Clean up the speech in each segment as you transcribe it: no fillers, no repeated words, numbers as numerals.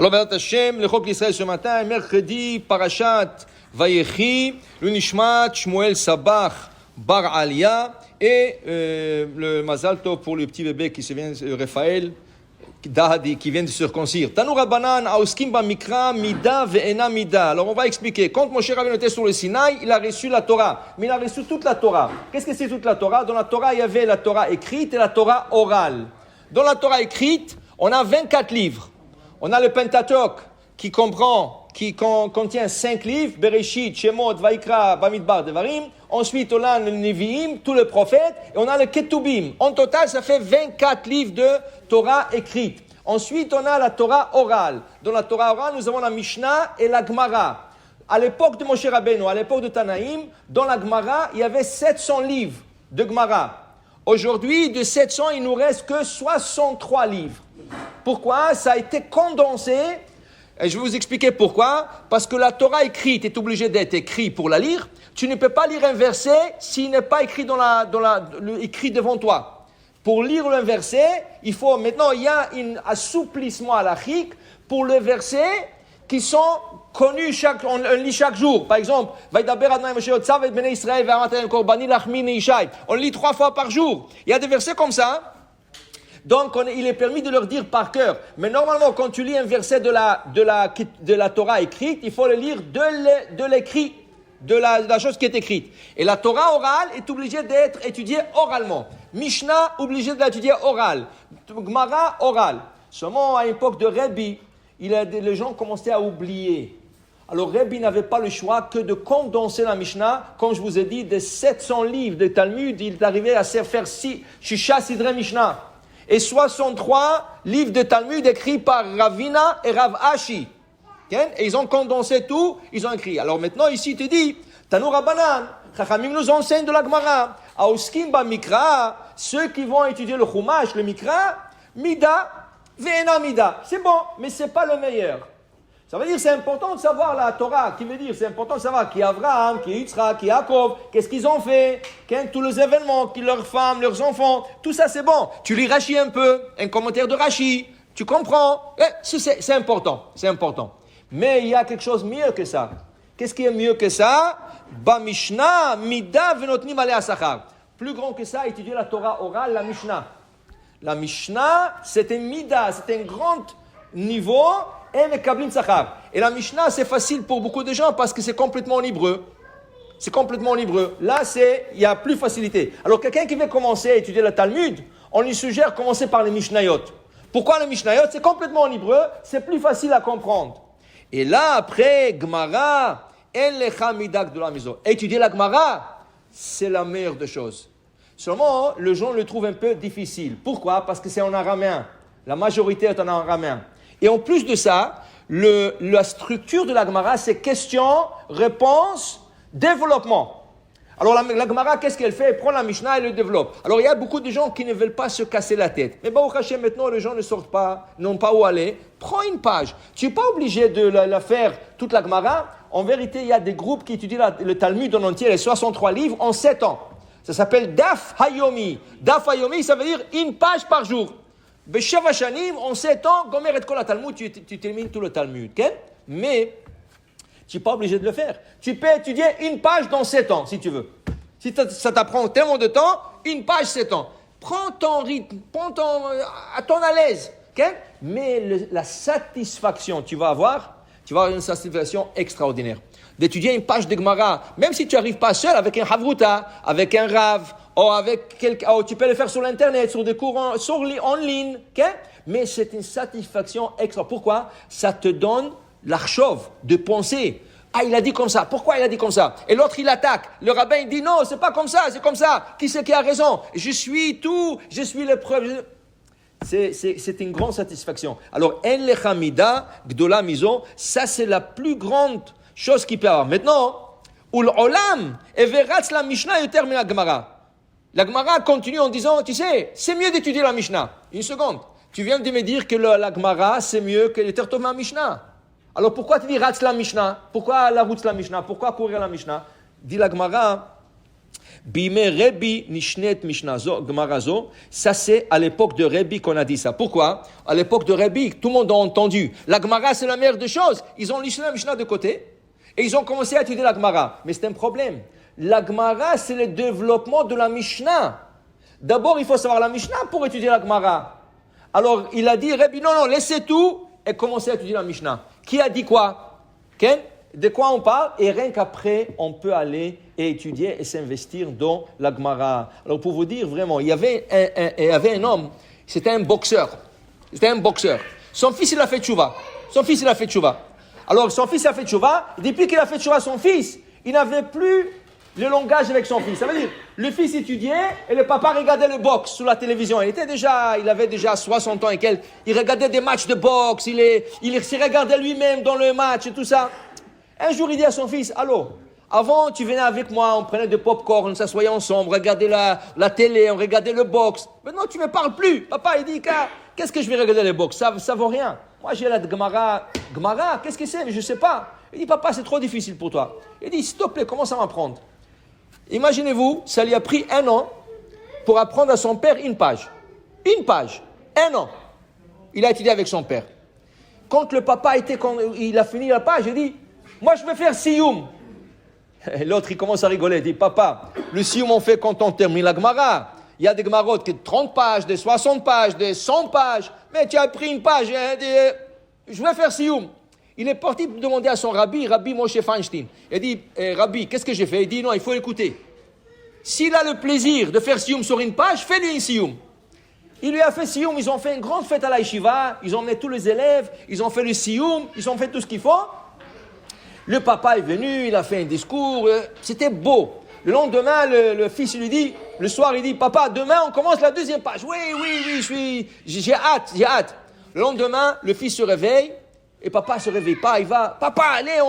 Alors, Bezrat Hashem, le Chok l'Israël ce matin, mercredi, Parashat Vayechi, le Nishmat, Shmuel Sabach, Bar Alia, et le Mazal Tov pour le petit bébé qui se vient, Raphaël, Dahadi, qui vient de se circoncire. Tanu Rabbanan, Aoskim Ba Mikra, Mida Ve'ena Mida. Alors on va expliquer. Quand Moshe Rabbeinu était sur le Sinaï, il a reçu la Torah. Mais il a reçu toute la Torah. Qu'est-ce que c'est toute la Torah? Dans la Torah, il y avait la Torah écrite et la Torah orale. Dans la Torah écrite, on a 24 livres. On a le Pentateuch qui contient 5 livres, Bereshit, Shemot, Vaikra, Bamidbar, Devarim. Ensuite, on a le Nevi'im, tous les prophètes, et on a le Ketubim. En total, ça fait 24 livres de Torah écrite. Ensuite, on a la Torah orale. Dans la Torah orale, nous avons la Mishnah et la Gemara. À l'époque de Moshe Rabbeinu, à l'époque de Tanaïm, dans la Gemara, il y avait 700 livres de Gemara. Aujourd'hui, de 700, il nous reste que 63 livres. Pourquoi? Ça a été condensé. Et je vais vous expliquer pourquoi. Parce que la Torah écrite est obligée d'être écrite pour la lire. Tu ne peux pas lire un verset s'il n'est pas écrit écrit devant toi. Pour lire un verset, il y a un assouplissement halachique pour les versets qui sont connus on lit chaque jour. Par exemple, on lit 3 fois par jour. Il y a des versets comme ça. Donc, il est permis de leur dire par cœur. Mais normalement, quand tu lis un verset de la Torah écrite, il faut le lire de l'écrit, de la chose qui est écrite. Et la Torah orale est obligée d'être étudiée oralement. Mishnah, obligée de l'étudier orale. Gemara, orale. Seulement, à l'époque de Rabbi, les gens commençaient à oublier. Alors, Rabbi n'avait pas le choix que de condenser la Mishnah. Comme je vous ai dit, des 700 livres de Talmud, il est arrivé à faire Shisha Sidre Mishnah. Et 63 livres de Talmud écrits par Ravina et Rav Ashi. Et ils ont condensé tout, ils ont écrit. Alors maintenant, ici, tu dis, Tanu Rabbanan, Chachamim nous enseigne de la Gemara. Aoskim Ba Mikra, ceux qui vont étudier le Chumash, le Mikra, Mida, Ve'ena Mida. C'est bon, mais ce n'est pas le meilleur. Ça veut dire c'est important de savoir la Torah. Qui veut dire c'est important de savoir qui est Abraham, qui est Yitzhak, qui est Yaakov, qu'est-ce qu'ils ont fait, tous les événements, leurs femmes, leurs enfants, tout ça c'est bon. Tu lis Rashi un peu, un commentaire de Rashi, tu comprends. C'est important, c'est important. Mais il y a quelque chose mieux que ça. Qu'est-ce qui est mieux que ça? Ba Mishnah, Mida Venotnim Alea Sachar. Plus grand que ça, étudier la Torah orale, la Mishnah. La Mishnah, c'est un Mida, c'est un grand niveau. Et la Mishnah, c'est facile pour beaucoup de gens parce que c'est complètement en hébreu. C'est complètement en hébreu. Là, il y a plus facilité. Alors, quelqu'un qui veut commencer à étudier le Talmud, on lui suggère de commencer par les Mishnayot. Pourquoi les Mishnayot? C'est complètement en hébreu, c'est plus facile à comprendre. Et là, après, Gemara, étudier la Gemara, c'est la meilleure des choses. Seulement, les gens le trouvent un peu difficile. Pourquoi? Parce que c'est en araméen. La majorité est en araméen. Et en plus de ça, la structure de la Gemara, c'est question, réponse, développement. Alors la Gemara, qu'est-ce qu'elle fait? Elle prend la Mishnah et le développe. Alors il y a beaucoup de gens qui ne veulent pas se casser la tête. Mais Baruch Hashem, maintenant les gens ne sortent pas, n'ont pas où aller. Prends une page. Tu n'es pas obligé de la faire toute la Gemara. En vérité, il y a des groupes qui étudient le Talmud en entier, les 63 livres, en 7 ans. Ça s'appelle Daf Hayomi. Daf Hayomi, ça veut dire une page par jour. Besheva Shanim, en 7 ans, Gomer et Kol Talmud, tu termines tout le Talmud. Okay? Mais, tu n'es pas obligé de le faire. Tu peux étudier une page dans 7 ans, si tu veux. Si ça t'apprend tellement de temps, une page 7 ans. Prends ton rythme, à ton à l'aise. Okay? Mais la satisfaction, tu vas avoir une satisfaction extraordinaire. D'étudier une page de Gemara, même si tu n'arrives pas seul, avec un Havruta, avec un Rav, ou tu peux le faire sur l'internet, sur des cours en ligne, okay? Mais c'est une satisfaction extra. Pourquoi? Ça te donne l'archov de penser. Ah, il a dit comme ça. Pourquoi il a dit comme ça? Et l'autre, il attaque. Le rabbin, il dit non, c'est pas comme ça, c'est comme ça. Qui c'est qui a raison? Je suis les preuves. C'est une grande satisfaction. Alors, en lechamida, gdola mizo, ça c'est la plus grande chose qu'il peut avoir. Maintenant, ul olam, everatz la Mishnah yoter min la Gemara. La Gemara continue en disant, tu sais, c'est mieux d'étudier la Mishnah. Une seconde. Tu viens de me dire que la Gemara, c'est mieux que le Tertov la Mishnah. Alors pourquoi tu dis Ratz la Mishnah? Pourquoi la route la Mishnah? Pourquoi courir la Mishnah? Dit la Gemara, Bime Rebbi Nishnet Mishnazo, Gemarazo, ça c'est à l'époque de Rebbi qu'on a dit ça. Pourquoi? À l'époque de Rebbi, tout le monde a entendu. La Gemara c'est la meilleure des choses. Ils ont l'Ishna et Mishnah de côté et ils ont commencé à étudier la Gemara. Mais c'est un problème. La Gemara c'est le développement de la Mishnah. D'abord il faut savoir la Mishnah pour étudier la Gemara. Alors il a dit Rebbi, non, laissez tout et commencez à étudier la Mishnah. Qui a dit quoi? Ken? De quoi on parle? Et rien qu'après, on peut aller et étudier et s'investir dans la Gemara. Alors pour vous dire vraiment, il y avait un homme, c'était un boxeur. Son fils, il a fait tchouva. Alors son fils a fait tchouva. Depuis qu'il a fait tchouva, son fils, il n'avait plus le langage avec son fils. Ça veut dire, le fils étudiait et le papa regardait le boxe sur la télévision. Il avait déjà 60 ans et quelques. Il regardait des matchs de boxe. Il se regardait lui-même dans le match et tout ça. Un jour, il dit à son fils, allô, avant, tu venais avec moi, on prenait des pop-corn, on s'assoyait ensemble, on regardait la télé, on regardait le boxe. Maintenant, tu ne me parles plus. Papa, il dit, qu'est-ce que je vais regarder le boxe? Ça vaut rien. Moi, j'ai la Gemara. Gemara, qu'est-ce que c'est? Mais je ne sais pas. Il dit, papa, c'est trop difficile pour toi. Il dit, s'il te plaît, commence à m'apprendre. Imaginez-vous, ça lui a pris 1 an pour apprendre à son père une page. 1 an. Il a étudié avec son père. Quand le papa il a fini la page, il dit, moi, je vais faire Siyum. Et l'autre, il commence à rigoler. Il dit, papa, le Siyum, on fait quand on termine la Gemara. Il y a des Gemarot qui ont 30 pages, des 60 pages, des 100 pages. Mais tu as pris une page. Il dit, je vais faire Siyum. Il est parti demander à son Rabbi Moshe Feinstein. Il dit, Rabbi, qu'est-ce que j'ai fait? Il dit, non, il faut écouter. S'il a le plaisir de faire Siyum sur une page, fais-lui une Siyum. Il lui a fait Siyum. Ils ont fait une grande fête à la yeshiva. Ils ont mis tous les élèves. Ils ont fait le Siyum. Ils ont fait tout ce qu'il faut. Le papa est venu, il a fait un discours, c'était beau. Le lendemain, le fils lui dit, le soir, il dit, papa, demain, on commence la 2e page. Oui, j'ai hâte. Le lendemain, le fils se réveille, et papa se réveille pas, il va, papa, allez,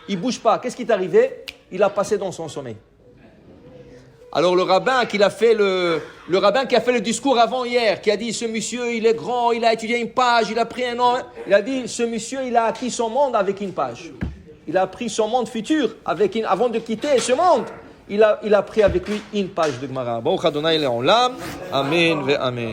il bouge pas. Qu'est-ce qui est arrivé? Il a passé dans son sommeil. Alors le rabbin qui a fait le discours avant hier, qui a dit, ce monsieur, il est grand, il a étudié une page, il a pris 1 an, il a dit, ce monsieur, il a acquis son monde avec une page. Il a pris son monde futur avant de quitter ce monde. Il a pris avec lui une page de Gemara. Baruch Adonai Le'olam. Amen ve Amen.